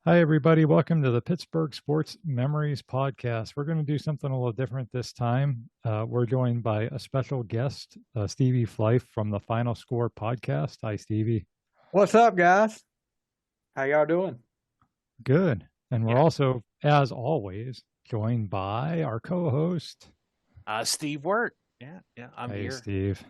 Hi, everybody. Welcome to the Pittsburgh Sports Memories Podcast. We're going to do something a little different this time. We're joined by a special guest, Stevie Flife from the Final Score podcast. Hi, Stevie. What's up, guys? How y'all doing? Good. And we're Yeah. also, as always, joined by our co-host. Steve Wirt. Yeah, I'm Hey, here. Steve.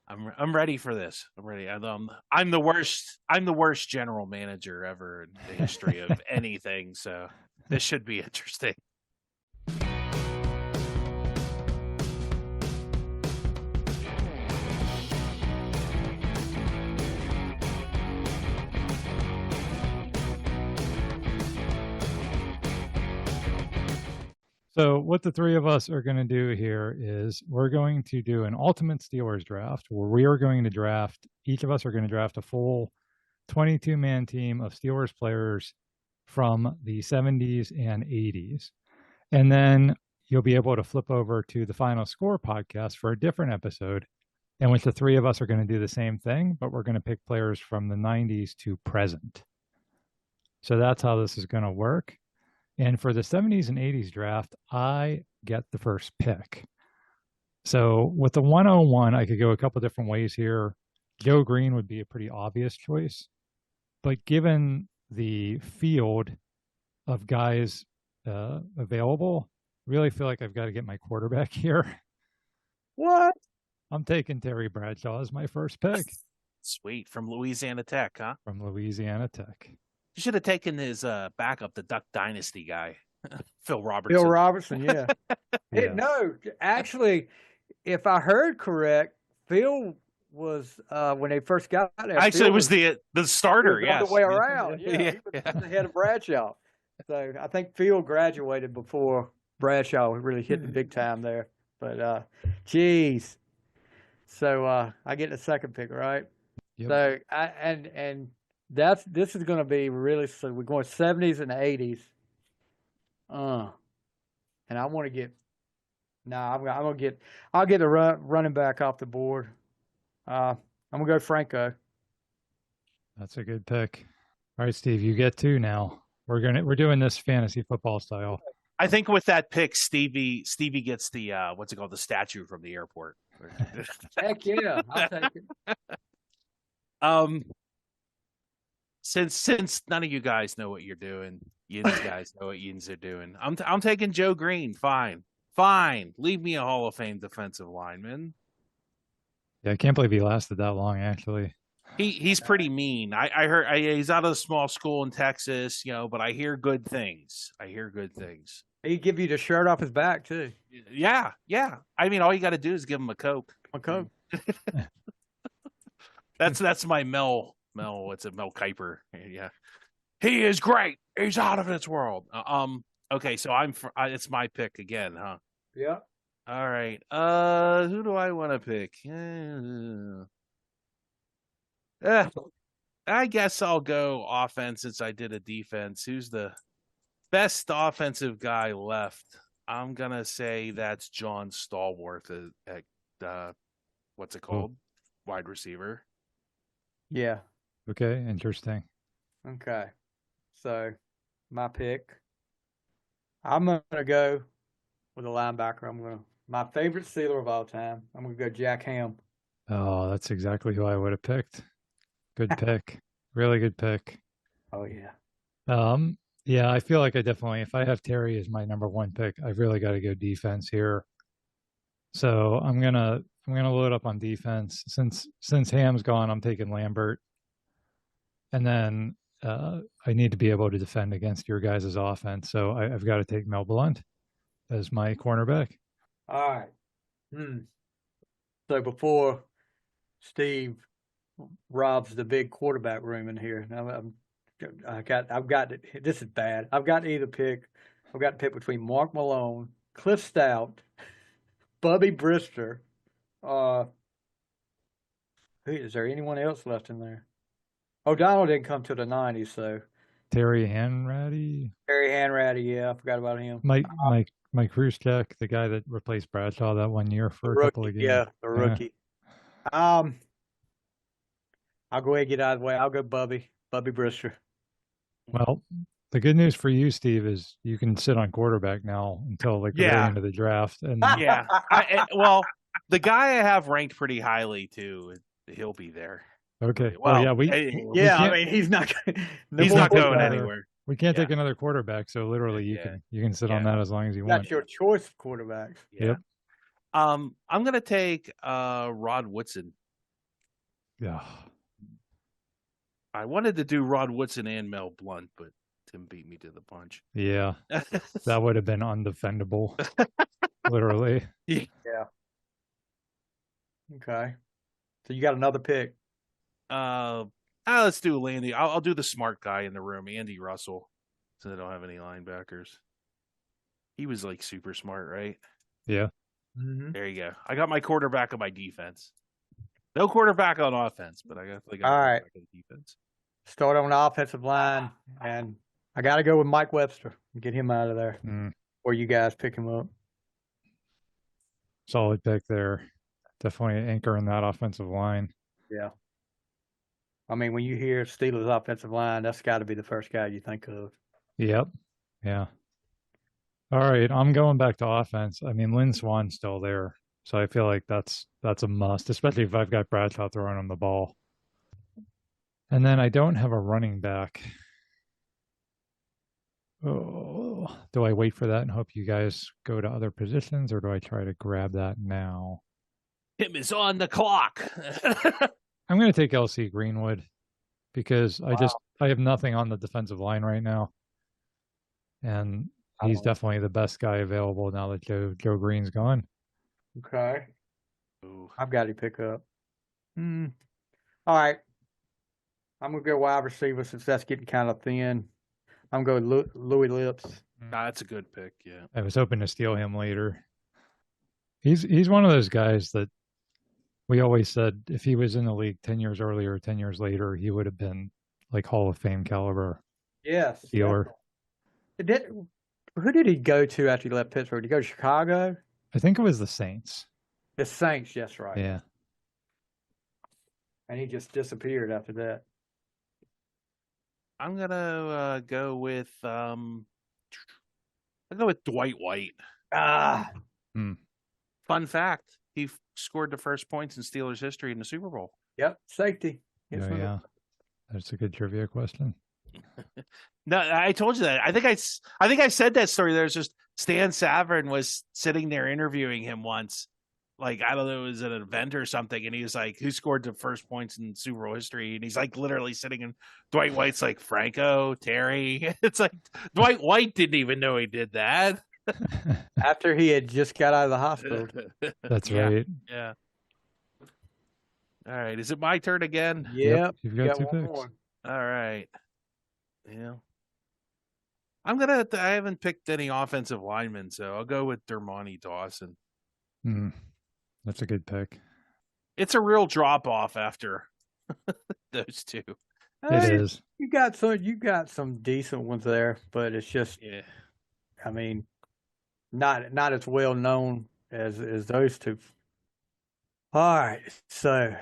I'm ready for this. I'm ready. I'm the worst. I'm the worst general manager ever in the history of anything. So this should be interesting. So what the three of us are going to do here is we're going to do an ultimate Steelers draft where we are going to draft, each of us are going to draft a full 22-man team of Steelers players from the 70s and 80s. And then you'll be able to flip over to the Final Score podcast for a different episode in which the three of us are going to do the same thing, but we're going to pick players from the 90s to present. So that's how this is going to work. And for the 70s and 80s draft, I get the first pick. So with the 101, I could go a couple different ways here. Joe Green would be a pretty obvious choice. But given the field of guys available, really feel like I've got to get my quarterback here. What? I'm taking Terry Bradshaw as my first pick. Sweet. From Louisiana Tech, huh? From Louisiana Tech. You should have taken his backup, the Duck Dynasty guy, Phil Robertson. Phil Robertson, yeah. Yeah. No, actually, if I heard correct, Phil was when they first got there. Actually, Phil it was the starter. the Yes. other way around. Yeah, Yeah. he was the head of Bradshaw. So I think Phil graduated before Bradshaw really hit the big time there. But geez, so I get the second pick, right? Yep. So and this is going to be really, so we're going 70s and 80s. And I want to get, I'll get the running back off the board. I'm going to go Franco. That's a good pick. All right, Steve, you get two now. We're doing this fantasy football style. I think with that pick, Stevie gets the what's it called, the statue from the airport. Heck yeah, I'll take it. Since none of you guys know what you're doing, Yins guys know what Yins are doing. I'm taking Joe Green. Fine. Leave me a Hall of Fame defensive lineman. Yeah, I can't believe he lasted that long, actually. He's pretty mean. I heard he's out of a small school in Texas, but I hear good things. He'd give you the shirt off his back too. Yeah. I mean, all you got to do is give him a Coke. A Coke. That's my Mel. It's a Mel Kiper. Yeah, he is great. He's out of this world. Okay, so it's my pick again, huh? Yeah. All right. Who do I want to pick? I guess I'll go offense since I did a defense. Who's the best offensive guy left? I'm gonna say that's John Stallworth at what's it called? Wide receiver. Yeah. Okay, interesting. Okay. So my pick, I'm going to go with a linebacker. My favorite Steeler of all time. I'm going to go Jack Ham. Oh, that's exactly who I would have picked. Good pick. Really good pick. Oh yeah. Yeah, I feel like I definitely, if I have Terry as my number one pick, I've really got to go defense here. So I'm gonna load up on defense. Since Ham's gone, I'm taking Lambert. And then I need to be able to defend against your guys' offense. So I've got to take Mel Blount as my cornerback. All right. So before Steve robs the big quarterback room in here, I've got this is bad. I've got to pick between Mark Malone, Cliff Stout, Bubby Brister. Is there anyone else left in there? O'Donnell didn't come to the 90s, so Terry Hanratty. Yeah, I forgot about him. Mike Krzyzek, the guy that replaced Bradshaw that one year for a couple of games. Yeah, the rookie. Yeah. I'll go ahead and get out of the way. I'll go Bubby Brister. Well, The good news for you, Steve, is you can sit on quarterback now until like the very Yeah. end of the draft. And Yeah. Well, the guy I have ranked pretty highly too. He'll be there. okay, Well, yeah, we Yeah, I can't- mean, he's not. he's not going quarterback. anywhere. we can't Yeah. take another quarterback. So literally, you can sit on Yeah. that as long as you You want. got your choice of quarterbacks. Yeah. Yep. I'm gonna take Rod Woodson. Yeah. I wanted to do Rod Woodson and Mel Blount, but Tim beat me to the punch. Yeah. That would have been undefendable. Literally. Okay. So you got another pick. Let's do Landy. I'll do the smart guy in the room, Andy Russell, since I don't have any linebackers. He was like super smart, right? Yeah. Mm-hmm. There you go. I got my quarterback on my defense. No quarterback on offense, but I got All right. quarterback on defense. Start on the offensive line, and I got to go with Mike Webster and get him out of there. Mm, Or you guys pick him up. solid pick there. Definitely an anchor in that offensive line. Yeah. I mean, when you hear Steelers offensive line, that's got to be the first guy you think of. Yep. Yeah. All right. I'm going back to offense. I mean, Lynn Swan's still there. So I feel like that's a must, especially if I've got Bradshaw throwing him the ball. And then I don't have a running back. Oh, do I wait for that and hope you guys go to other positions, or do I try to grab that now? Tim is on the clock. I'm going to take LC Greenwood because I have nothing on the defensive line right now. And he's definitely the best guy available now that Joe Green's gone. Okay. Ooh. I've got to pick up. All right. I'm going to go wide receiver since that's getting kind of thin. I'm going Louis Lips. That's a good pick, yeah. I was hoping to steal him later. He's one of those guys that we always said if he was in the league 10 years earlier, 10 years later, he would have been like Hall of Fame caliber. Yes. Steeler. Who did he go to after he left Pittsburgh? Did he go to Chicago? I think it was the Saints. The Saints, yes, right. Yeah. And he just disappeared after that. I'm gonna go with I'll go with Dwight White. Fun fact: he scored the first points in Steelers history in the Super Bowl. Yep, safety. Yes, Oh, yeah. That's a good trivia question. No, I told you that. I think I said that story. There's just Stan Savran was sitting there interviewing him once. Like, I don't know, it was at an event or something, and he was like, who scored the first points in Super Bowl history? And he's like literally sitting in Dwight White's like Franco, Terry. It's like Dwight White didn't even know he did that. After he had just got out of the hospital. That's Yeah. right. Yeah. All right. Is it my turn again? Yep. You've got two one picks. more. All right. Yeah. I haven't picked any offensive linemen, so I'll go with Dermontti Dawson. That's a good pick. It's a real drop off after those two. It is. You got some decent ones there, but it's just, Yeah. I mean, not as well known as those two. All right, so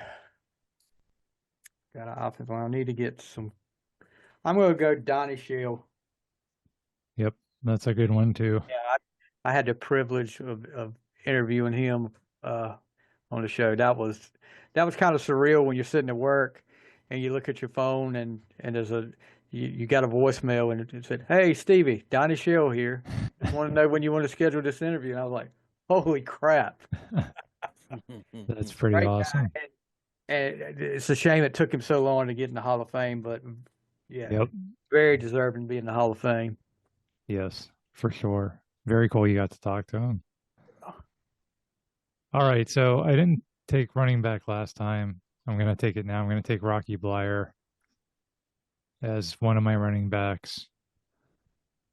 got an offensive line. I need to get some. I'm going to go Donnie Shell. Yep. That's a good one too. Yeah, I had the privilege of interviewing him on the show. That was kind of surreal when you're sitting at work and you look at your phone and there's you got a voicemail and it said, "Hey Stevie, Donnie Shell here. Just want to know when you want to schedule this interview." And I was like, "Holy crap!" That's pretty Great guy. awesome. And it's a shame it took him so long to get in the Hall of Fame, but yeah, Yep. very deserving to be in the Hall of Fame. Yes, for sure. Very cool you got to talk to him. All right, so I didn't take running back last time. I'm going to take it now. I'm going to take Rocky Blyer as one of my running backs.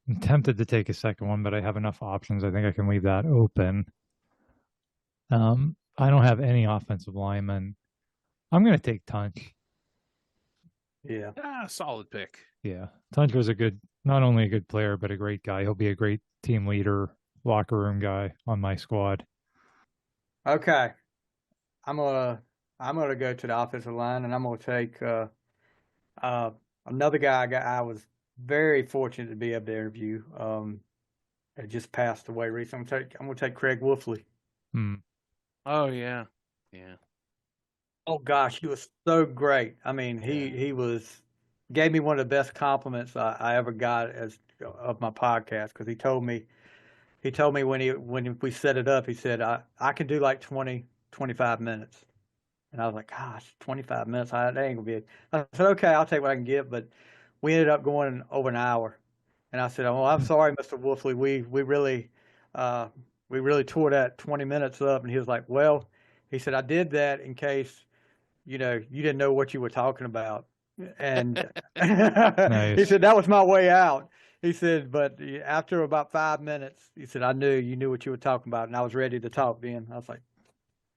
I'm tempted to take a second one, but I have enough options. I think I can leave that open. I don't have any offensive linemen. I'm going to take Tunch. Yeah. Solid pick. Yeah, Tunch was not only a good player, but a great guy. He'll be a great team leader, locker room guy on my squad. Okay. I'm gonna go to the offensive line, and I'm gonna take another guy I was very fortunate to be able to interview. It just passed away recently. I'm gonna take Craig Wolfley. Oh yeah, yeah. Oh gosh, he was so great. I mean, he gave me one of the best compliments I ever got of my podcast, because he told me when we set it up, he said I can do like 25 minutes. And I was like, gosh, 25 minutes, that ain't gonna be it. I said, okay, I'll take what I can get. But we ended up going over an hour. And I said, oh, I'm sorry, Mr. Wolfley. We really tore that 20 minutes up. And he was like, well, he said, I did that in case, you didn't know what you were talking about. And Nice. he said, that was my way out. He said, but after about 5 minutes, he said, I knew you knew what you were talking about. And I was ready to talk then. I was like,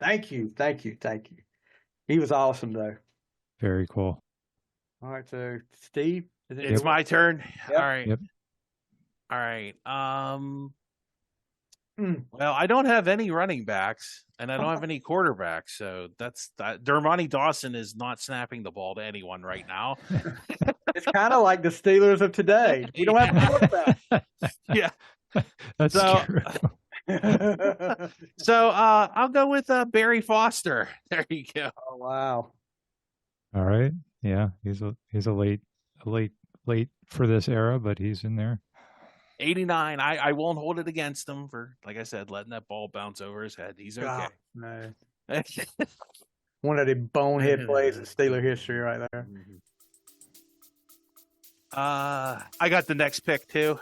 thank you. He was awesome, though. Very cool. All right, so Steve, It's my turn. Yep. All right. Yep. All right. Well, I don't have any running backs, and I don't have any quarterbacks, so that's that. Dermontti Dawson is not snapping the ball to anyone right now. It's kind of like the Steelers of today. We don't have a quarterback. Yeah, That's So- true. so I'll go with Barry Foster. There you go. Oh wow. All right. Yeah, he's a late for this era, but he's in there. 89. I won't hold it against him for, like I said, letting that ball bounce over his head. He's okay. God, no. One of the bonehead plays in Steeler history right there. I got the next pick too.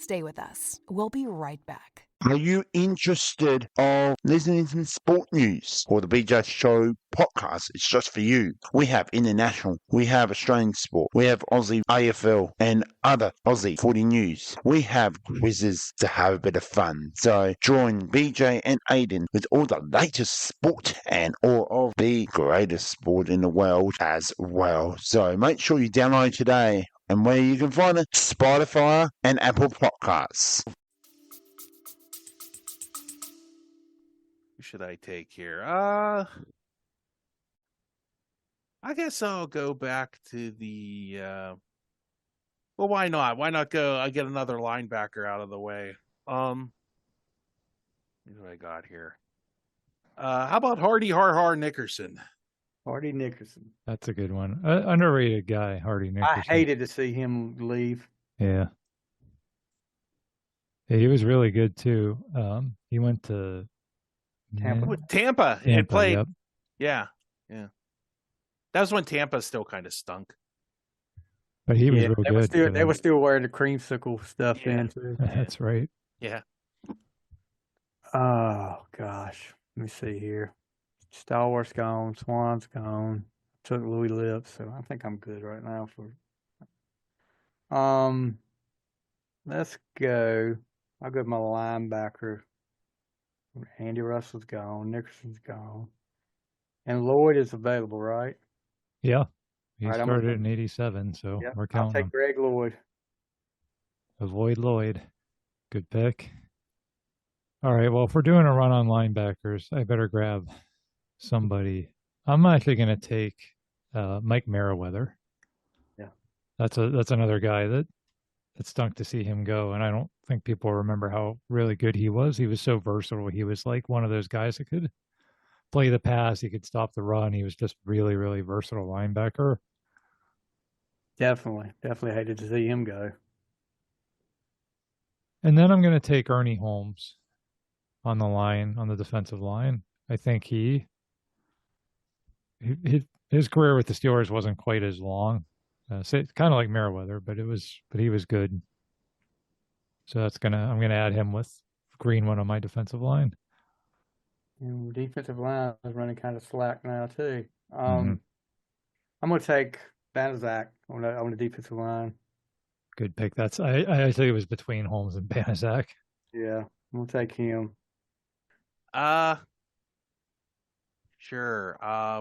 Stay with us. We'll be right back. Are you interested of listening to sport news? Or the BJ Show podcast is just for you. We have international, we have Australian sport, we have Aussie AFL and other Aussie footy news. We have quizzes to have a bit of fun. So join BJ and Aiden with all the latest sport and all of the greatest sport in the world as well. So make sure you download today, and where you can find it, Spotify and Apple Podcasts. Who should I take here? I guess I'll go back to the well, why not? Why not go? I get another linebacker out of the way. Who do I got here? How about Hardy Har Nickerson? Hardy Nickerson. That's a good one. Underrated guy, Hardy Nickerson. I hated to see him leave. Yeah. Yeah, he was really good too. He went to Tampa. With Tampa. It Tampa, played. yep. Yeah. That was when Tampa still kind of stunk. But he was Yeah, real they were good. still for they them. were still wearing the creamsicle stuff Yeah. then too. That's right. Yeah. Oh gosh. Let me see here. Stalwart's gone, Swan's gone. Took Louis Lips, so I think I'm good right now for let's go. I'll go with my linebacker. Andy Russell's gone, Nickerson's gone. And Lloyd is available, right? Yeah. He All right, I'm gonna started go- in 87, so Yep. we're I'll counting take him. Greg Lloyd. Avoid Lloyd. Good pick. All right. Well, if we're doing a run on linebackers, I better grab somebody. I'm actually going to take Mike Merriweather. Yeah. That's another guy that stunk to see him go, and I don't think people remember how really good he was. He was so versatile. He was like one of those guys that could play the pass. He could stop the run. He was just really, really versatile linebacker. Definitely hated to see him go. And then I'm going to take Ernie Holmes on the line, on the defensive line. I think his career with the Steelers wasn't quite as long. So it's kind of like Merriweather, but he was good. So I'm gonna add him with Greenwood on my defensive line. And defensive line is running kind of slack now too. Mhm. I'm gonna take Banaszak on the defensive line. Good pick. I actually it was between Holmes and Banaszak. Yeah, I'm gonna take him. Sure.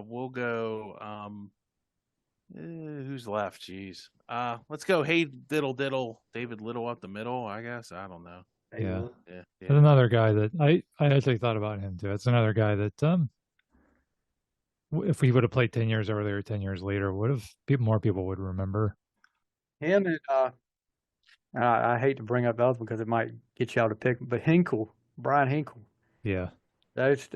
We'll go. Who's left? Jeez. Let's go. Hey, Diddle, David Little up the middle. I guess. I don't know. Yeah. Yeah. That's another guy that I actually thought about him too. It's another guy that if we would have played 10 years earlier, 10 years later, more people would remember. Him and I hate to bring up the other one because it might get y'all to pick, but Brian Hinkle. Yeah. Those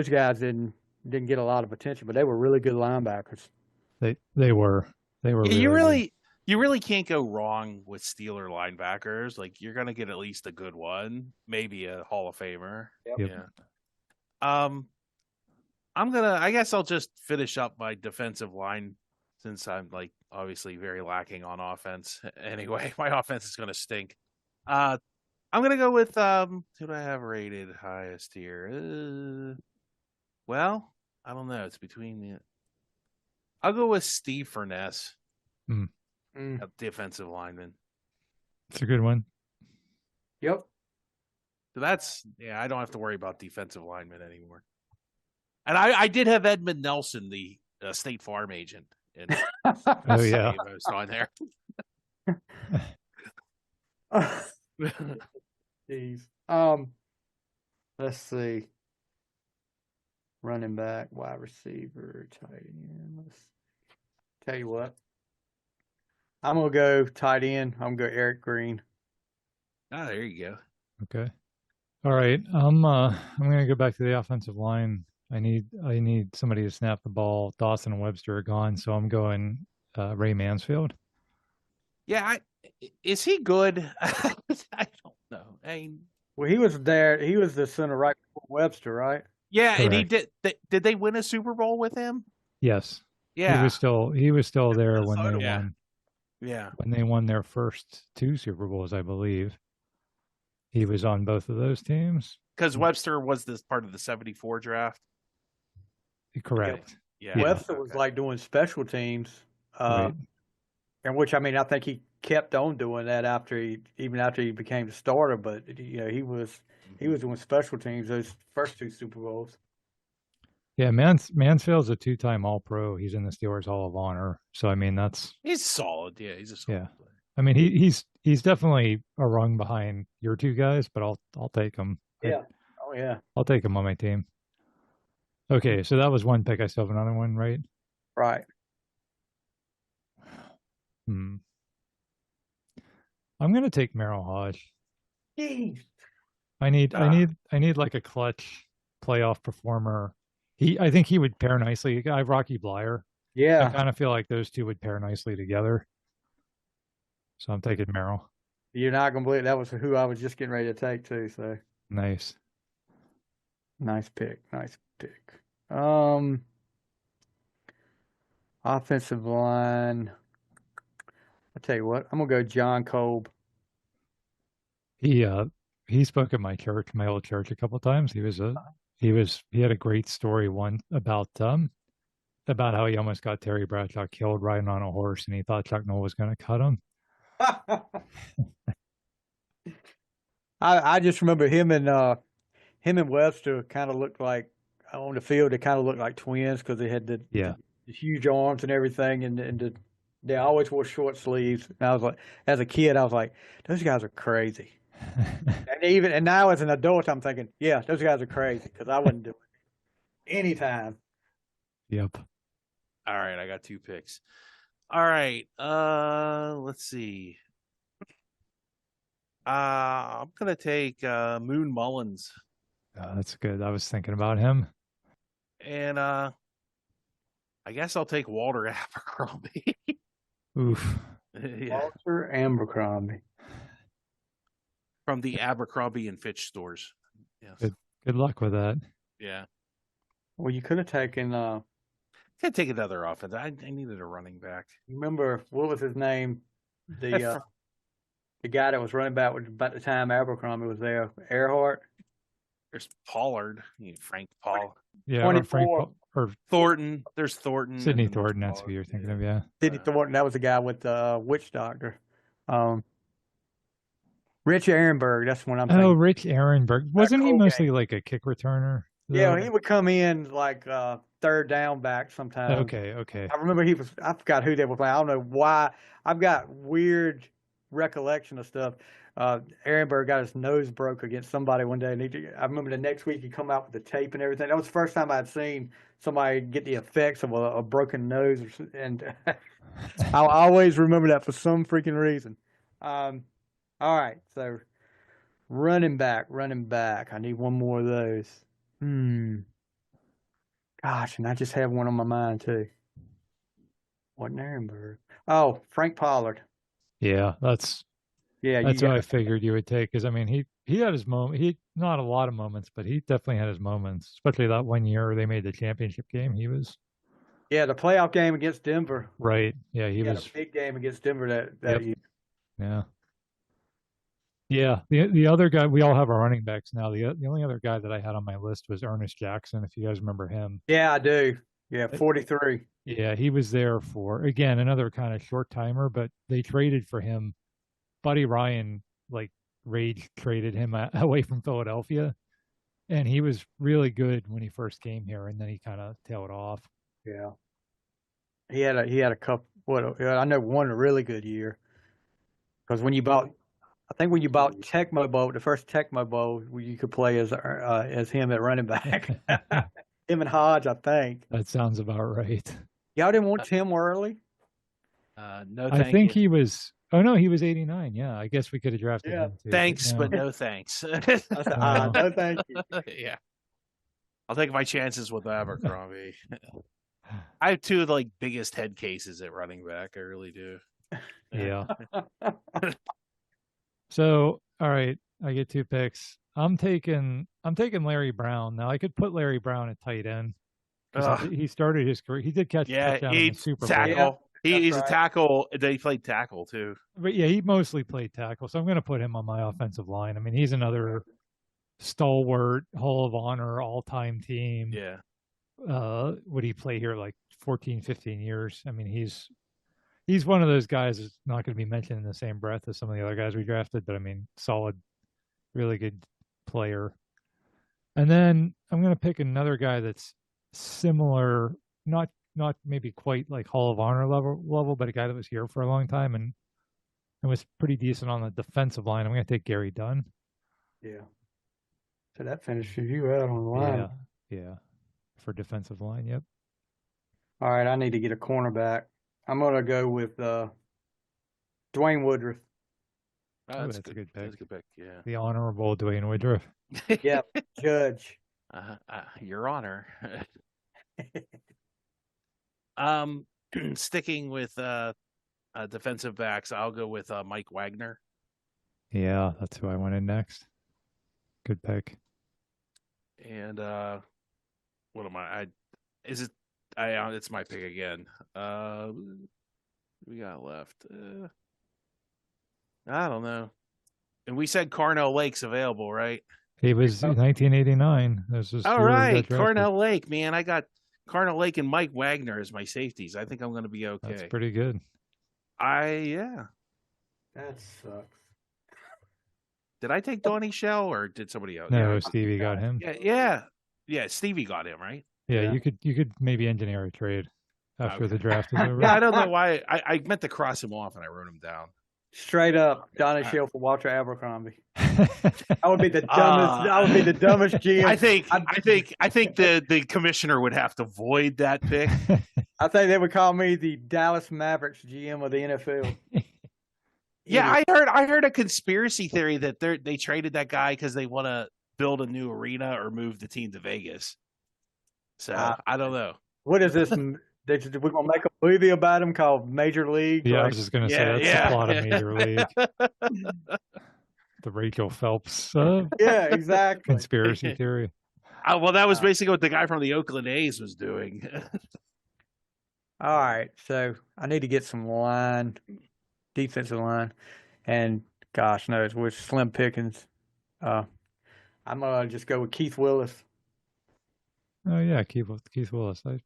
guys didn't get a lot of attention, but they were really good linebackers. They were Yeah, really you really can't go wrong with Steeler linebackers. Like, you're gonna get at least a good one, maybe a Hall of Famer. Yep. Yeah. I guess I'll just finish up my defensive line since I'm like obviously very lacking on offense. Anyway, my offense is gonna stink. I'm gonna go with who do I have rated highest here? Well, I don't know. It's between the. I'll go with Steve Furness, a defensive lineman. It's a good one. Yep. So I don't have to worry about defensive linemen anymore. And I did have Edmund Nelson, the State Farm agent. And Oh yeah. I was on there. Jeez. Let's see. Running back, wide receiver, tight end. Let's tell you what. I'm gonna go tight end. I'm gonna go Eric Green. Ah, there you go. Okay. All right. I'm gonna go back to the offensive line. I need somebody to snap the ball. Dawson and Webster are gone, so I'm going Ray Mansfield. Yeah, is he good? I don't know. Well, he was there. He was the center right before Webster, right? Yeah, Correct. and he did. Did they win a Super Bowl with him? Yes. Yeah, He was still there when they Yeah. won. Yeah. When they won their first 2 Super Bowls, I believe. He was on both of those teams. Because Webster was this part of the '74 draft. Correct. Yeah. Webster was like doing special teams, Right. and which I think he kept on doing that after he became the starter. But he was doing special teams those first 2 Super Bowls. Yeah, Mansfield's a 2-time All-Pro. He's in the Steelers Hall of Honor. So He's solid. Yeah, he's a solid player. I mean, he's definitely a rung behind your 2 guys, but I'll take him. Yeah. Oh yeah. I'll take him on my team. Okay, so that was one pick. I still have another one, right? Right. I'm gonna take Merrill Hodge. Jeez. I need like a clutch playoff performer. I think he would pair nicely. I have Rocky Blyer. I Yeah. kind of feel like those 2 would pair nicely together. So I'm taking Merrill. You're not gonna believe that was who I was just getting ready to take too. So Nice. nice pick. Offensive line. I'll tell you what. I'm gonna go John Kolb. He spoke at my old church a couple of times. He had a great story one about how he almost got Terry Bradshaw killed riding on a horse, and he thought Chuck Noll was going to cut him. I just remember him and Webster kind of looked like on the field. They kind of looked like twins because they had the huge arms and everything, and they always wore short sleeves. And I was like, as a kid, I was like, those guys are crazy. and now as an adult, I'm thinking, yeah, those guys are crazy because I wouldn't do it anytime. Yep. All right, I got 2 picks. All right, let's see. I'm gonna take Moon Mullins. That's good. I was thinking about him. And I guess I'll take Walter Abercrombie. Oof. Yeah. Walter Abercrombie. From the Abercrombie and Fitch stores. Yes. Good luck with that. Yeah. Well, you could have taken. Can't take another offense. I needed a running back. Remember what was his name? The guy that was running back about the time Abercrombie was there. Earhart. There's Pollard. Frank Paul. Yeah. 24. Or Thornton. There's Thornton. Sidney Thornton. That's who you're thinking of. Yeah. Sidney Thornton. That was the guy with the Witch Doctor. Rich Ehrenberg. That's what I'm thinking. Oh, Rich Ehrenberg. Wasn't he Colgate. mostly like a kick returner? Yeah, he would come in like third down back sometimes. Okay. I remember I forgot who they were playing. I don't know why. I've got weird recollection of stuff. Ehrenberg got his nose broke against somebody one day, and I remember the next week he come out with the tape and everything. That was the first time I'd seen somebody get the effects of a broken nose, and I'll always remember that for some freaking reason. All right, so running back. I need one more of those. Gosh, and I just have one on my mind too. Wasn't Ehrenberg? Oh, Frank Pollard. Yeah, that's what I figured you would take, because I mean he had his moment. He not a lot of moments, but he definitely had his moments. Especially that one year they made the championship game. He was the playoff game against Denver. Right. Yeah, he had was a big game against Denver that year. Yeah. Yeah. The other guy, we all have our running backs now. The only other guy that I had on my list was Ernest Jackson, if you guys remember him. Yeah, I do. Yeah, 43. Yeah, he was there for, again, another kind of short timer, but they traded for him. Buddy Ryan, rage traded him away from Philadelphia, and he was really good when he first came here, and then he kind of tailed off. Yeah. He had a couple, I know one really good year. Because when you bought Tecmo Bowl, the first Tecmo Bowl, you could play as him at running back. Him and Hodge, I think. That sounds about right. Y'all didn't want Tim Worley? No, I think he was. Oh no, he was 89. Yeah, I guess we could have drafted him too. Thanks, but no thanks. I said, no, thank you. Yeah, I'll take my chances with Abercrombie. I have two of the biggest head cases at running back. I really do. Yeah. So, all right, I get 2 picks. I'm taking Larry Brown. Now I could put Larry Brown at tight end. He started his career. He did catch touchdown in the Super Bowl. Tackle. He's a tackle. He played tackle too. But yeah, he mostly played tackle. So I'm going to put him on my offensive line. I mean, he's another stalwart, Hall of Honor, all-time team. Yeah. Would he play here 14, 15 years? I mean, he's one of those guys that's not going to be mentioned in the same breath as some of the other guys we drafted, but I mean, solid, really good player. And then I'm going to pick another guy that's similar, not maybe quite like Hall of Honor level, but a guy that was here for a long time and was pretty decent on the defensive line. I'm going to take Gary Dunn. Yeah. So that finishes you out on the line. Yeah. For defensive line, yep. All right, I need to get a cornerback. I'm going to go with Dwayne Woodruff. Oh, that's a good pick. That's a good pick, yeah. The honorable Dwayne Woodruff. Yep, Judge. Your Honor. Sticking with defensive backs, I'll go with Mike Wagner. Yeah, that's who I wanted next. Good pick. And what am I? It's my pick again. We got left. I don't know. And we said Carnell Lake's available, right? He was 1989. All right, Carnell Lake, man. I got Carnell Lake and Mike Wagner as my safeties. I think I'm going to be okay. That's pretty good. That sucks. Did I take Donnie Shell or did somebody else? No, Stevie got him. Yeah. Stevie got him, right? Yeah, you could maybe engineer a trade after the draft is over. Yeah, I don't know why. I meant to cross him off and I wrote him down. Straight up, Donnie Shell for Walter Abercrombie. I would be the dumbest. I would be the dumbest GM. I think the commissioner would have to void that pick. I think they would call me the Dallas Mavericks GM of the NFL. Yeah, I heard a conspiracy theory that they traded that guy because they want to build a new arena or move the team to Vegas. So I don't know. What is this? We're gonna make a movie about him called Major League. Yeah, I was just gonna say that's the plot of Major League. The Rachel Phelps. Yeah, exactly. Conspiracy theory. Well, that was basically what the guy from the Oakland A's was doing. All right, so I need to get some defensive line, and gosh knows we're slim pickings. I'm gonna just go with Keith Willis. Oh yeah, Keith Willis. I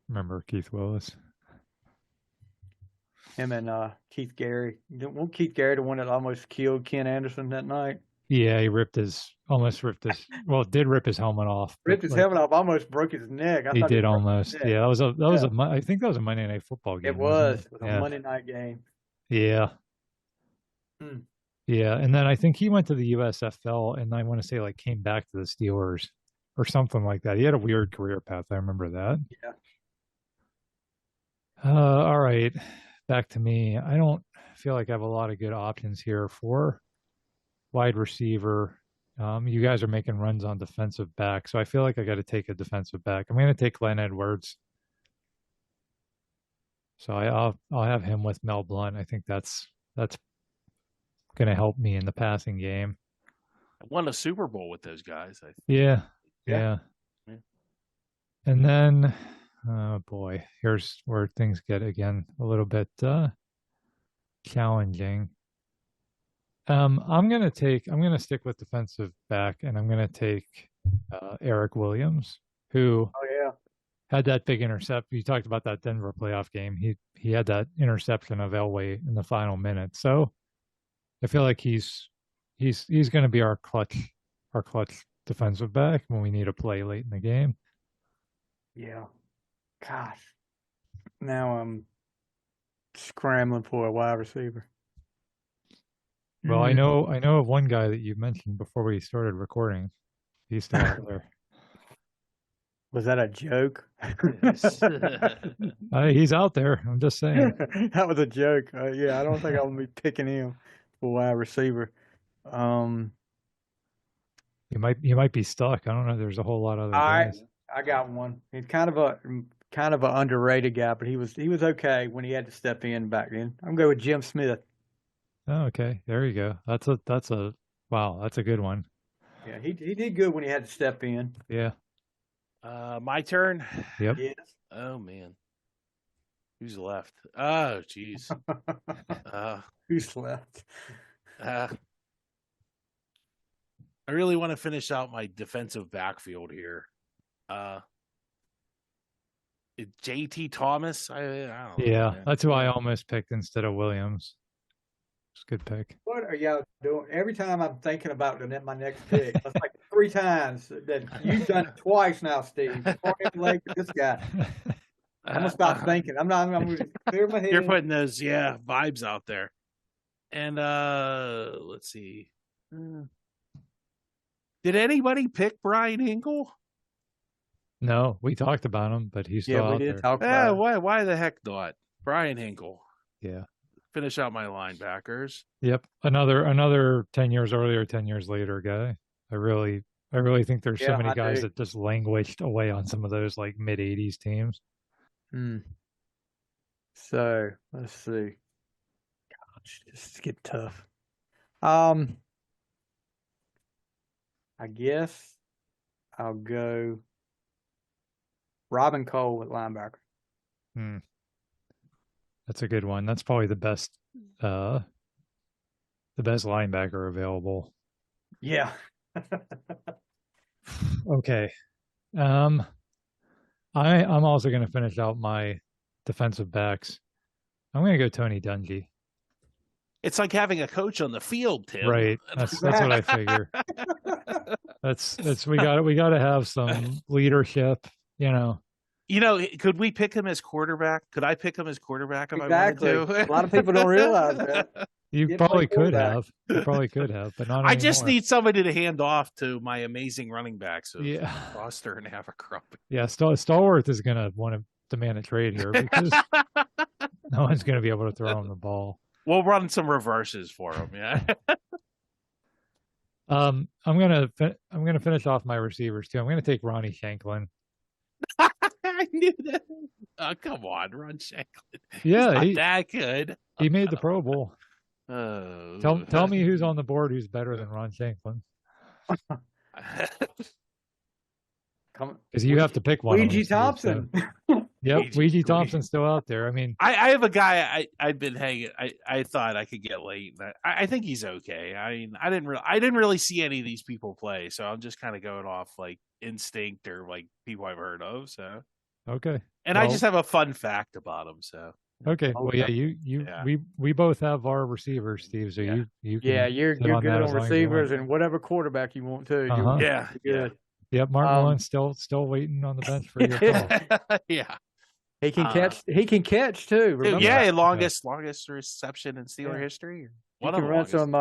remember Keith Willis. Him and Keith Gary. Wasn't Keith Gary the one that almost killed Ken Anderson that night? Yeah, he did rip his helmet off. Ripped his helmet off, almost broke his neck. He did almost. Yeah, I think that was a Monday Night Football game. It was a Monday night game. Yeah. Yeah, and then I think he went to the USFL, and I want to say like came back to the Steelers or something like that. He had a weird career path. I remember that. Yeah. All right, back to me. I don't feel like I have a lot of good options here for wide receiver. You guys are making runs on defensive back, so I feel like I got to take a defensive back. I'm going to take Glenn Edwards. So I'll have him with Mel Blount. I think that's going to help me in the passing game. I won a Super Bowl with those guys. Yeah. Yeah. And then, oh boy, here's where things get again a little bit challenging. I'm going to stick with defensive back, and I'm going to take Eric Williams, who had that big intercept. You talked about that Denver playoff game. He had that interception of Elway in the final minute. So I feel like he's going to be our clutch defensive back when we need a play late in the game. Yeah. Gosh. Now I'm scrambling for a wide receiver. Well, I know of one guy that you mentioned before we started recording. He's still out there. Was that a joke? He's out there. I'm just saying. That was a joke. Yeah, I don't think I'm gonna be picking him for wide receiver. You might be stuck. I don't know. There's a whole lot of other guys. I got one. He's kind of an underrated guy, but he was okay when he had to step in back then. I'm going to go with Jim Smith. Oh, okay. There you go. That's a wow. That's a good one. Yeah, he did good when he had to step in. Yeah. My turn. Yep. Yes. Oh man, who's left? Oh jeez. Who's left? I really want to finish out my defensive backfield here. JT Thomas. I don't know. Yeah, that's who I almost picked instead of Williams. It's a good pick. What are y'all doing? Every time I'm thinking about my next pick, it's like 3 times that you've done it twice now, Steve. This guy. I'm gonna stop thinking. I'm gonna clear my head. You're putting those vibes out there. And let's see. Did anybody pick Brian Hinkle? No, we talked about him, but he's still out there. Talk about him. Why the heck not? Brian Hinkle. Yeah. Finish out my linebackers. Yep. Another 10 years earlier, 10 years later guy. I really think there's so many guys that just languished away on some of those like mid 80s teams. So let's see. Gosh, this is getting tough. I guess I'll go Robin Cole at linebacker. That's a good one. That's probably the best linebacker available. Yeah. Okay. I'm also going to finish out my defensive backs. I'm going to go Tony Dungy. It's like having a coach on the field, Tim. Right. That's what I figure. We got to have some leadership, could we pick him as quarterback? Could I pick him as quarterback if exactly. I wanted to? A lot of people don't realize that. You probably could have. But not anymore. I just need somebody to hand off to my amazing running backs of Foster and Abercrombie. Yeah, Stallworth is going to want to demand a trade here because no one's going to be able to throw him the ball. We'll run some reverses for him. Yeah. I'm gonna finish off my receivers too. I'm gonna take Ronnie Shanklin. I knew that. Oh, come on, Ron Shanklin. Yeah, he's not that good. He made the Pro Bowl. Tell me who's on the board who's better than Ron Shanklin. Because you have to pick one. Ouija Thompson. Yep, Ouija Thompson's still out there. I mean, I have a guy I've been hanging. I thought I could get late. I think he's okay. I mean, I didn't really see any of these people play, so I'm just kind of going off like instinct or like people I've heard of. So okay, and I just have a fun fact about him. So okay, well we both have our receivers, Steve. So you you're good on receivers and whatever quarterback you want to. Yeah, good. Yep, Martin Mullen's still waiting on the bench for your call. Yeah. He can catch. He can catch too. Remember? Yeah, longest reception in Steeler history. One you of can the run longest. some.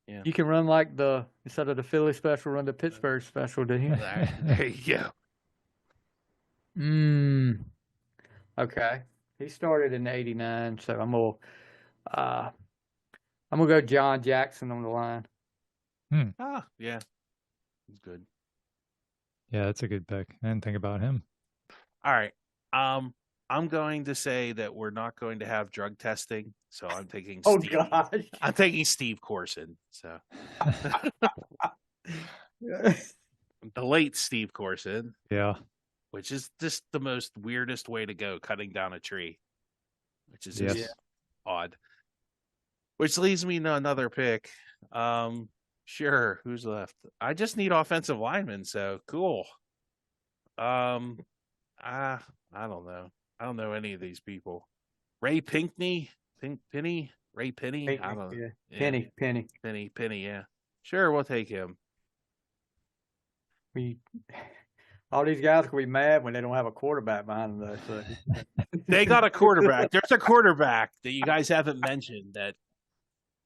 Yeah. You can run like instead of the Philly special, run the Pittsburgh special. Do you? There you go. Okay. He started in '89, so I'm gonna go John Jackson on the line. Yeah. He's good. Yeah, that's a good pick. I didn't think about him. All right. I'm going to say that we're not going to have drug testing, so I'm taking Oh Steve. gosh. I'm taking Steve Corson. So the late Steve Corson, Yeah. which is just the most weirdest way to go, cutting down a tree, which is Yes. just odd. Which leads me to another pick. Sure, who's left? I just need offensive linemen, so cool. I don't know. I don't know any of these people. Ray Pinkney, Penny, Ray Penny. I don't know. Yeah. Yeah. Penny. Yeah, sure, we'll take him. All these guys will be mad when they don't have a quarterback behind them, though. So. They got a quarterback. There's a quarterback that you guys haven't mentioned that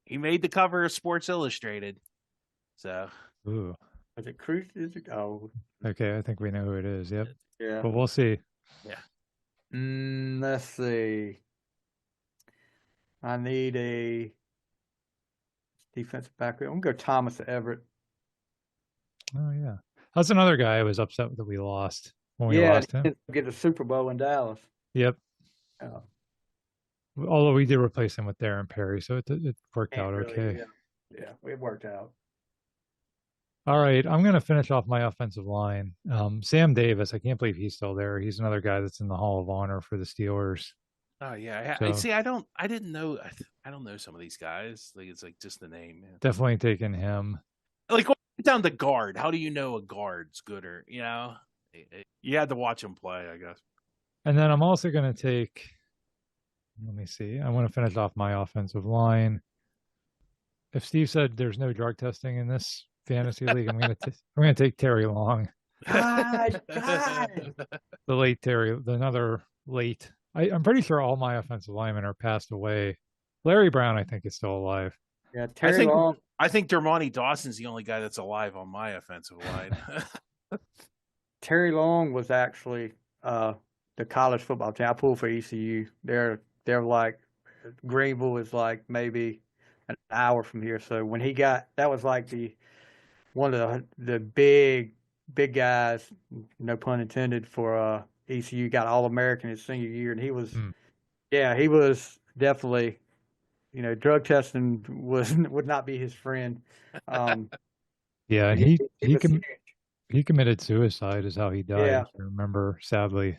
he made the cover of Sports Illustrated. So, Ooh. Is it Cruz? Oh, Okay, I think we know who it is. Yep. yeah. But we'll see. Let's see. I need a defensive back. I'm gonna go Thomas Everett. Oh yeah. That's another guy I was upset that we lost when we Yeah, lost he him. didn't get the Super Bowl in Dallas. Yep. Oh, Although we did replace him with Darren Perry, so it worked out really, okay. Yeah, it worked out. All right, I'm going to finish off my offensive line. Sam Davis, I can't believe he's still there. He's another guy that's in the Hall of Honor for the Steelers. oh yeah. So- See, I didn't know. I don't know some of these guys. Like it's like just the name. Yeah. Definitely taking him. Like down to guard. How do you know a guard's gooder? You know, you had to watch him play, I guess. And then I'm also going to take, let me see. I want to finish off my offensive line. If Steve said there's no drug testing in this fantasy league, I'm going to take Terry Long. God. The late Terry, another late. I'm pretty sure all my offensive linemen are passed away. Larry Brown, I think, is still alive. Yeah, Terry Long. I think Dermontti Dawson's the only guy that's alive on my offensive line. Terry Long was actually the college football team. I pulled for ECU. They're like Greenville is like maybe an hour from here. So when he got that was like one of the big guys, no pun intended, for ECU, got All-American his senior year, and he was he was definitely, drug testing would not be his friend. Yeah, he committed suicide is how he died. Yeah. If I remember, sadly.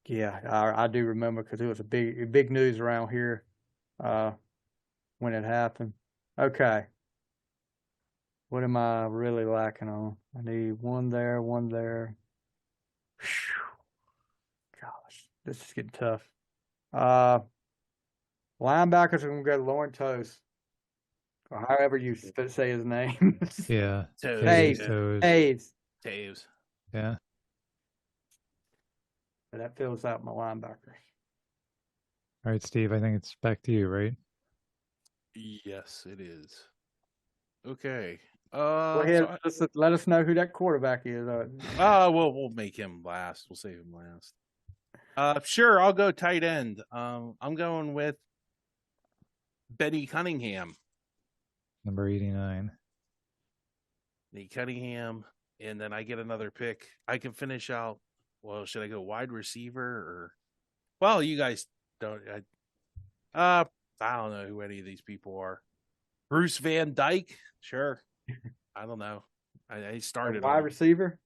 Yeah, I do remember because it was a big news around here when it happened. Okay. What am I really lacking on? I need one there. Whew. Gosh, this is getting tough. Linebackers are going to go Lauren Toast, or however you say his name. Yeah. Taves. Hayes. Yeah. So that fills out my linebackers. All right, Steve, I think it's back to you, right? Yes, it is. Okay. Go ahead. Let us know who that quarterback is. We'll make him last. We'll save him last. Sure, I'll go tight end. I'm going with Benny Cunningham. Number 89. Benny Cunningham, and then I get another pick. I can finish out. Well, should I go wide receiver or? Well, you guys don't. I don't know who any of these people are. Bruce Van Dyke, sure. I don't know. I started wide receiver.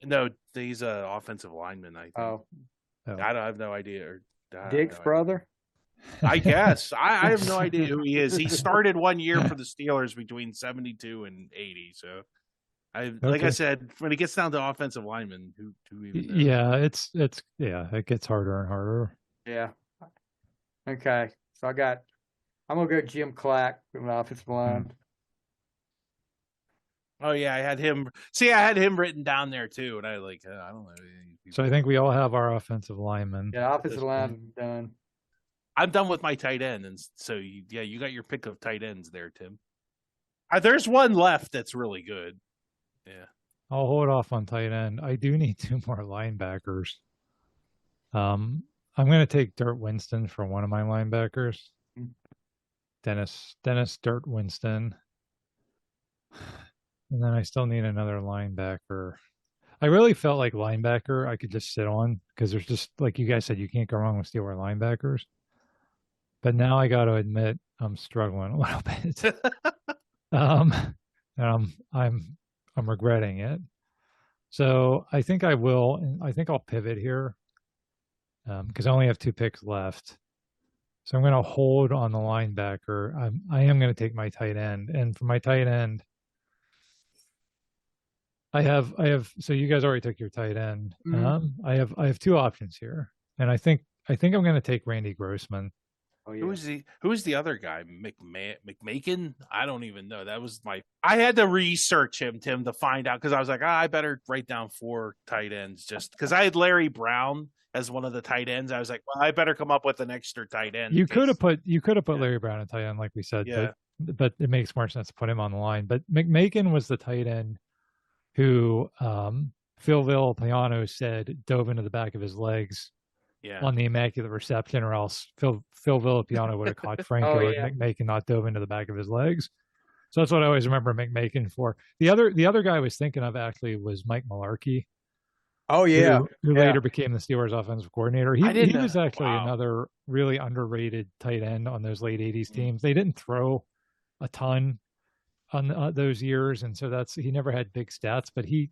No, he's an offensive lineman. I think. Oh. I have no idea. Dick's brother. I guess I have no idea who he is. He started 1 year for the Steelers between 72 and 80. So, like I said, when it gets down to offensive linemen, who even knows? Yeah, it gets harder and harder. Yeah. Okay, so I'm gonna go Jim Clack from the offensive line. Oh yeah, I had him. See, I had him written down there too, and I don't know. So I think we all have our offensive linemen. Yeah, offensive line done. I'm done with my tight end, and so you got your pick of tight ends there, Tim. There's one left that's really good. Yeah. I'll hold off on tight end. I do need 2 more linebackers. I'm going to take Dirt Winston for one of my linebackers. Dennis Dirt Winston. And then I still need another linebacker. I really felt like linebacker I could just sit on because there's just, like you guys said, you can't go wrong with Steeler linebackers. But now I got to admit I'm struggling a little bit. And I'm regretting it. So I think I will, and I think I'll pivot here because I only have 2 picks left. So I'm going to hold on the linebacker. I am going to take my tight end, and for my tight end, I have. So you guys already took your tight end. Mm-hmm. I have 2 options here, and I think I'm going to take Randy Grossman. Oh, yeah. Who's the other guy? McMakin? I don't even know. That was I had to research him, Tim, to find out because I was like, I better write down 4 tight ends just because I had Larry Brown as one of the tight ends. I was like, well, I better come up with an extra tight end. You could have put Larry Brown at tight end, like we said, Yeah. but it makes more sense to put him on the line. But McMakin was the tight end who Phil Villapiano said dove into the back of his legs on the Immaculate Reception, or else Phil Villapiano would have caught Franco and McMakin not dove into the back of his legs. So that's what I always remember McMakin for. The other guy I was thinking of actually was Mike Mularkey. Oh, yeah. Who later became the Steelers offensive coordinator. He was actually another really underrated tight end on those late 80s teams. They didn't throw a ton on those years, and so he never had big stats, but he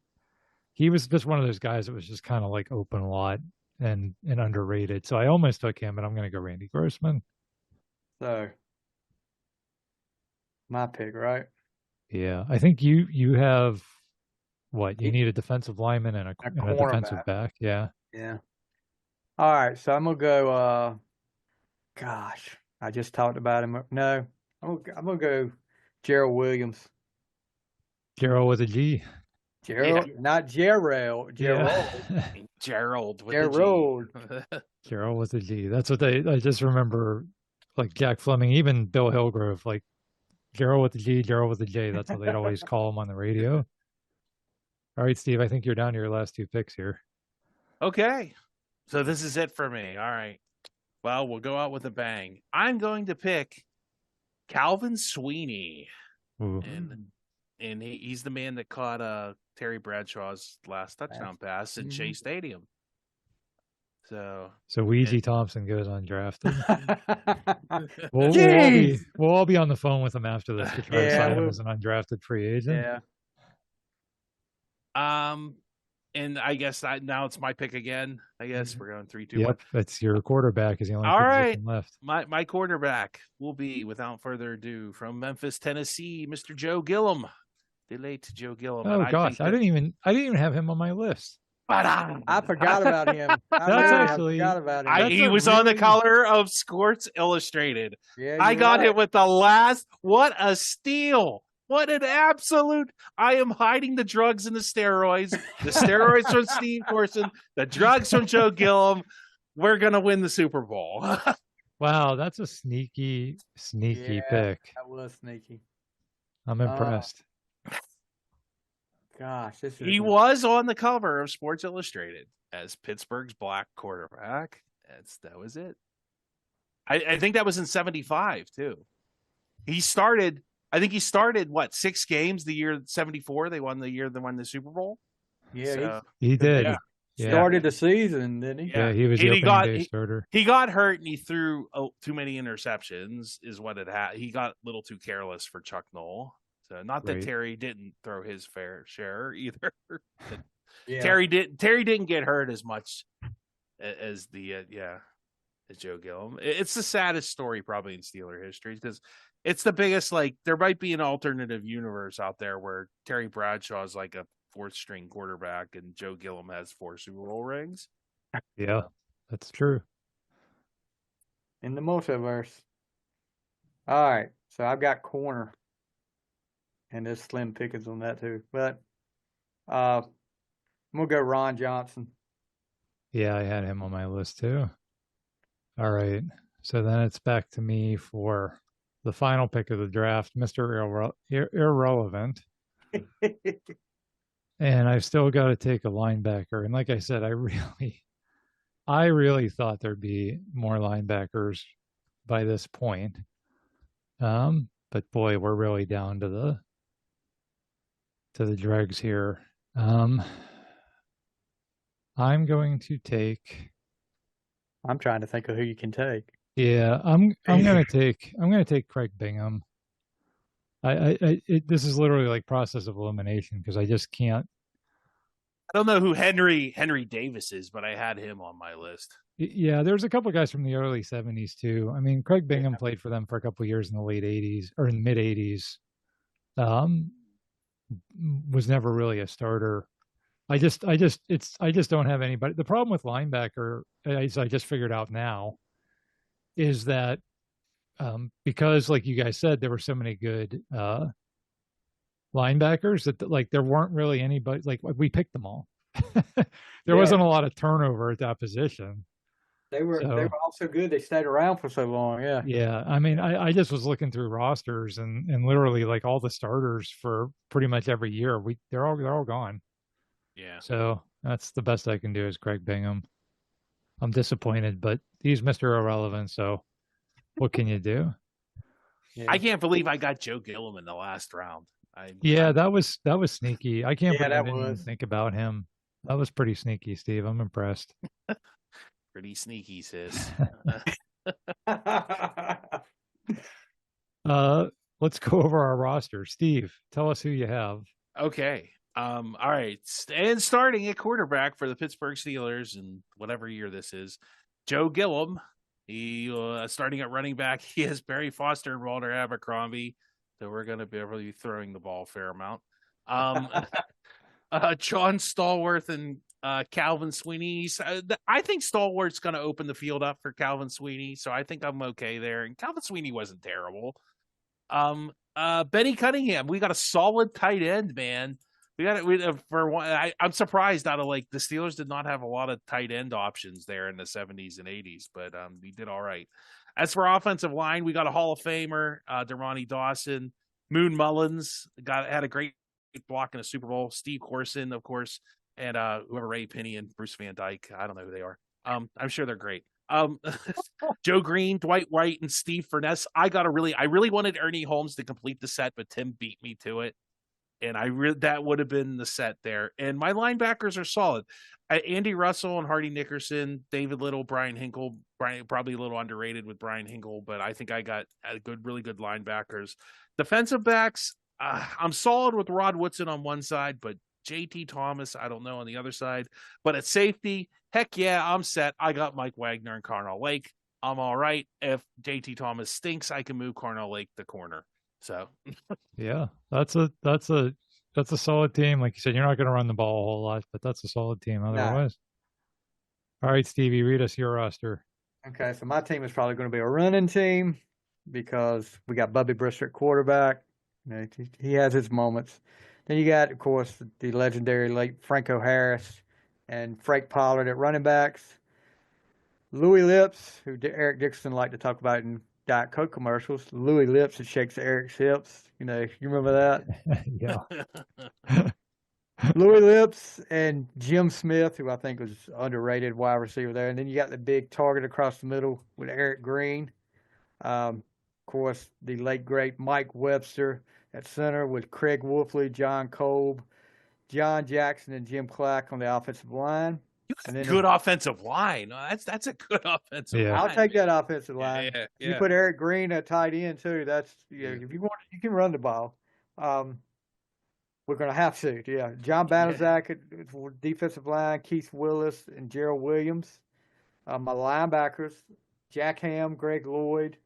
was just one of those guys that was just kind of like open a lot and underrated. So I almost took him, but I'm going to go Randy Grossman. So my pick, right? Yeah, I think you have what you need a defensive lineman and a defensive back. Yeah. All right, so I'm gonna go. Gosh, I just talked about him. No, I'm gonna go Gerald Williams. Gerald with a G. Gerald, not Gerald. Gerald. Gerald with Gerald. a G. Gerald with a G. That's what I just remember, like Jack Fleming, even Bill Hillgrove, like Gerald with a G, Gerald with a J. That's what they'd always call him on the radio. All right, Steve, I think you're down to your last 2 picks here. Okay. So this is it for me. All right. Well, we'll go out with a bang. I'm going to pick Calvin Sweeney. Ooh. And he's the man that caught Terry Bradshaw's last touchdown pass in Shea Stadium. So Ouija Thompson goes undrafted. We'll all be on the phone with him after this to try to sign him as an undrafted free agent. Yeah. And I guess now it's my pick again. I guess we're going 3-2. Yep, that's your quarterback is the only all right left. My quarterback will be, without further ado, from Memphis, Tennessee, Mr. Joe Gilliam. The late Joe Gilliam. Oh gosh, I didn't even have him on my list. But I forgot about him. I forgot about him. He was on the cover of Sports Illustrated. Yeah, I got him with the last. What a steal! What an absolute! I am hiding the drugs and the steroids. The steroids from Steve Corson, the drugs from Joe Gilliam. We're gonna win the Super Bowl. Wow, that's a sneaky pick. That was sneaky. I'm impressed. Gosh, he was on the cover of Sports Illustrated as Pittsburgh's black quarterback. That was it. I think that was in 75 too. I think he started 6 games the year 74. They won the Super Bowl. Yeah, so, he did. Yeah. Started the season, didn't he? Yeah, he was the opening day starter. He got hurt and he threw too many interceptions. Is what it had. He got a little too careless for Chuck Noll. So not that Terry didn't throw his fair share either. Terry didn't get hurt as much as as Joe Gilliam. It's the saddest story probably in Steeler history because it's the biggest. There might be an alternative universe out there where Terry Bradshaw is like a 4th string quarterback and Joe Gilliam has 4 Super Bowl rings. Yeah, that's true. In the multiverse. All right, so I've got corner. And there's slim pickings on that too. But I'm going to go Ron Johnson. Yeah, I had him on my list too. All right. So then it's back to me for the final pick of the draft, Mr. Irrelevant. And I've still got to take a linebacker. And like I said, I really thought there'd be more linebackers by this point. But boy, we're really down to the dregs here. I'm going to take. I'm trying to think of who you can take. Yeah, I'm gonna take Craig Bingham. This is literally like process of elimination because I just can't. I don't know who Henry Davis is, but I had him on my list. Yeah, there's a couple of guys from the early 70s too. I mean, Craig Bingham played for them for a couple of years in the late 80s or in the mid 80s. Was never really a starter. I just don't have anybody. The problem with linebacker, as I just figured out now, is that because, like you guys said, there were so many good linebackers that like there weren't really anybody. Like we picked them all. There wasn't a lot of turnover at that position. They were also good. They stayed around for so long. Yeah. Yeah. I mean, I just was looking through rosters and literally like all the starters for pretty much every year. They're all gone. Yeah. So that's the best I can do is Craig Bingham. I'm disappointed, but he's Mr. Irrelevant. So what can you do? Yeah. I can't believe I got Joe Gilliam in the last round. That was sneaky. I can't believe I didn't even was. think about him. That was pretty sneaky, Steve. I'm impressed. Pretty sneaky, sis. Let's go over our roster. Steve, tell us who you have. Okay. All right. And starting at quarterback for the Pittsburgh Steelers in whatever year this is, Joe Gilliam. He starting at running back. He has Barry Foster and Walter Abercrombie. So we're going to be throwing the ball a fair amount. John Stallworth and Calvin Sweeney. I think Stallworth's going to open the field up for Calvin Sweeney, so I think I'm okay there. And Calvin Sweeney wasn't terrible. Benny Cunningham. We got a solid tight end, man. I'm surprised out of like the Steelers did not have a lot of tight end options there in the 70s and 80s, but we did all right. As for offensive line, we got a Hall of Famer, Dermontti Dawson, Moon Mullins had a great block in a Super Bowl. Steve Corson, of course, and whoever Ray Penny and Bruce Van Dyke. I don't know who they are. I'm sure they're great. Joe Green, Dwight White, and Steve Furness. I really wanted Ernie Holmes to complete the set, but Tim beat me to it. And that would have been the set there. And my linebackers are solid. Andy Russell and Hardy Nickerson, David Little, Brian Hinkle. Brian probably a little underrated with Brian Hinkle, but I think I got really good linebackers. Defensive backs, I'm solid with Rod Woodson on one side, but J.T. Thomas, I don't know on the other side. But at safety, heck yeah, I'm set. I got Mike Wagner and Carnell Lake. I'm all right. If J.T. Thomas stinks, I can move Carnell Lake to corner. So yeah, that's a solid team. Like you said, you're not going to run the ball a whole lot, but that's a solid team otherwise. All right, Stevie, read us your roster. Okay, so my team is probably going to be a running team because we got Bubby Brister at quarterback. You know, he has his moments. Then you got, of course, the legendary late Franco Harris and Frank Pollard at running backs. Louis Lips, who Eric Dixon liked to talk about in Diet Coke commercials. Louis Lips that shakes Eric's hips. You know, you remember that? Yeah. Louis Lips and Jim Smith, who I think was underrated wide receiver there. And then you got the big target across the middle with Eric Green. Of course, the late, great Mike Webster at center with Craig Wolfley, John Kolb, John Jackson, and Jim Clack on the offensive line. And then good offensive line. That's a good offensive line. I'll take that offensive line. Yeah. You put Eric Green at tight end too. That's if you want, you can run the ball. We're gonna have to. Yeah, John Banaszak at defensive line, Keith Willis and Gerald Williams. My linebackers: Jack Ham, Greg Lloyd,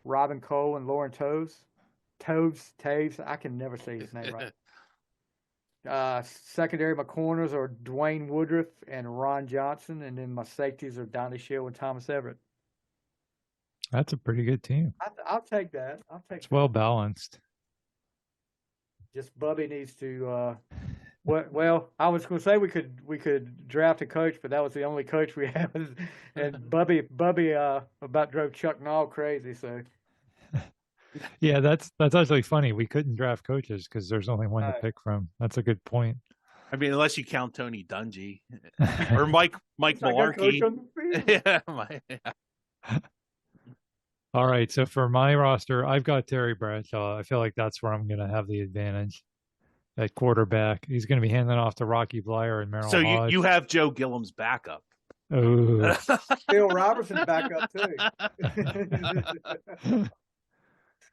Robin Cole, and Lauren Taves. I can never say his name right. Secondary, my corners are Dwayne Woodruff and Ron Johnson, and then my safeties are Donnie Shield and Thomas Everett. That's a pretty good team. I'll take that. It's well balanced. Just Bubby needs to Well, I was going to say we could draft a coach, but that was the only coach we have, and Bubby about drove Chuck Noll crazy. So Yeah, that's actually funny. We couldn't draft coaches because there's only one to Right. pick from. That's a good point. I mean, unless you count Tony Dungy or Mike It's like a coach Malarkey. on the field. Yeah, All right, so for my roster, I've got Terry Bradshaw. I feel like that's where I'm going to have the advantage at quarterback. He's going to be handing off to Rocky Blyer and Merrill So Hodge. you have Joe Gillum's backup. Oh. Phil Robertson's back up too.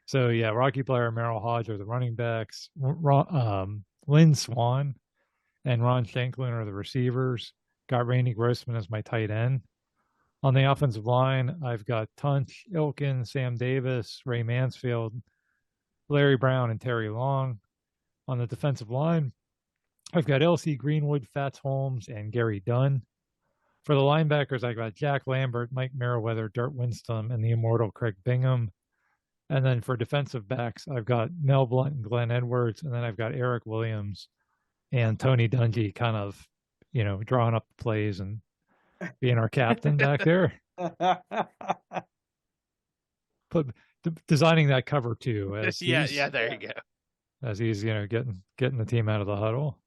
So yeah, Rocky Blyer and Merrill Hodge are the running backs. Lynn Swan and Ron Shanklin are the receivers. Got Randy Grossman as my tight end. On the offensive line, I've got Tunch, Ilkin, Sam Davis, Ray Mansfield, Larry Brown, and Terry Long. On the defensive line, I've got L.C. Greenwood, Fats Holmes, and Gary Dunn. For the linebackers, I've got Jack Lambert, Mike Merriweather, Dirt Winston, and the immortal Craig Bingham. And then for defensive backs, I've got Mel Blunt and Glenn Edwards, and then I've got Eric Williams and Tony Dungy kind of, drawing up the plays and being our captain back there. But designing that cover too. As Yeah, there you go. As he's, getting the team out of the huddle.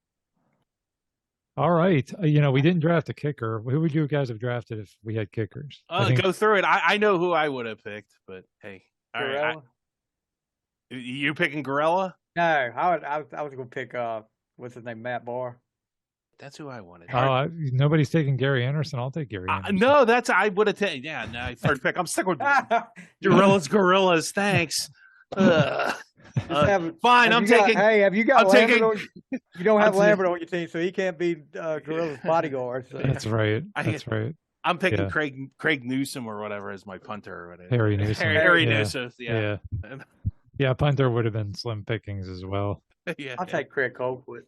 All right. We didn't draft a kicker. Who would you guys have drafted if we had kickers? Go through it. I know who I would have picked, but hey. All right. Gorella? You picking Gorella? No, I was going to pick what's his name, Matt Barr. That's who I wanted. Nobody's taking Gary Anderson. I'll take Gary Anderson. No, I would have taken. Yeah, no, third pick. I'm stuck with Gorillas. Thanks. Fine. I'm taking. Hey, have you got I'm Lambert? taking- You don't have I'm Lambert on your team, so he can't be Gorilla's bodyguard. So. That's right. That's right. I'm picking Yeah. Craig Newsom or whatever as my punter or whatever. Harry Newsom. Harry Yeah. Newsom. Yeah. Yeah, punter would have been slim pickings as well. Yeah. I'll take Craig Colquitt.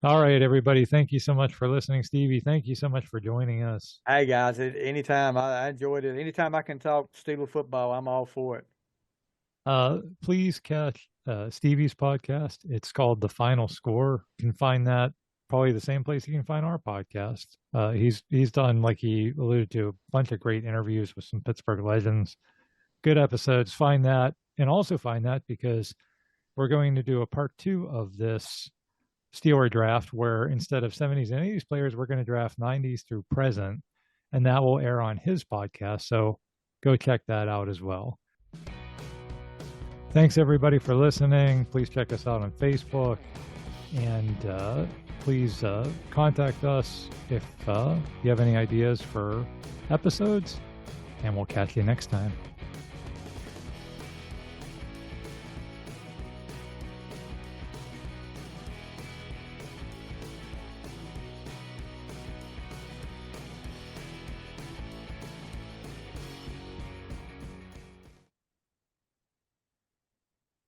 All right, everybody. Thank you so much for listening. Stevie, thank you so much for joining us. Hey guys, anytime I enjoyed it. Anytime I can talk Steeler football, I'm all for it. Please catch Stevie's podcast. It's called The Final Score. You can find that probably the same place you can find our podcast. He's done, like he alluded to, a bunch of great interviews with some Pittsburgh legends. Good episodes. Find that, and also find that because we're going to do a part 2 of this Steeler draft where instead of 70s and 80s players, we're going to draft 90s through present, and that will air on his podcast. So go check that out as well. Thanks everybody for listening. Please check us out on Facebook, and please contact us if you have any ideas for episodes, and we'll catch you next time.